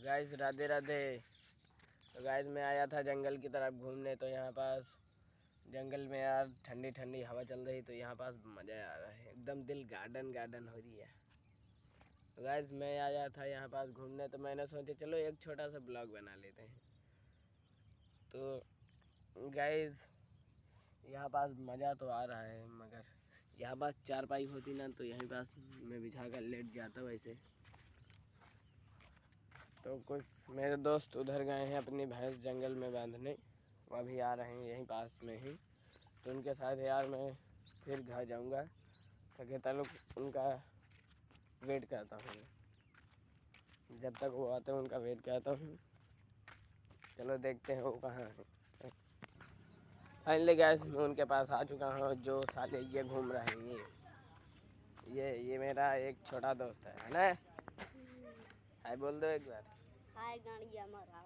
Guys Radhe Radhe. तो guys मैं आया था जंगल की तरफ घूमने, तो यहाँ पास जंगल में यार ठंडी ठंडी हवा चल रही, तो यहाँ पास मज़ा आ रहा है, एकदम दिल गार्डन गार्डन हो रही है। तो गाइस मैं आया था यहाँ पास घूमने, तो मैंने सोचा चलो एक छोटा सा ब्लॉग बना लेते हैं। तो गाइस यहाँ पास मज़ा तो आ रहा है, मगर यहाँ पास चारपाई होती ना तो यहीं पास मैं बिछा कर लेट जाता वैसे। तो कुछ मेरे दोस्त उधर गए हैं अपनी भैंस जंगल में बांधने, वो अभी आ रहे हैं यहीं पास में ही। तो उनके साथ यार मैं फिर घर जाऊंगा, ताकि ताल्लुक उनका वेट करता हूँ। जब तक वो आते हैं उनका वेट करता हूँ। चलो देखते हैं वो कहाँ हैं। फाइनली गाइस मैं उनके पास आ चुका हूँ, जो साले ये घूम रहे हैं। ये मेरा एक छोटा दोस्त है ना। हाय बोल दो एक बार। हाय गाड़िया मरा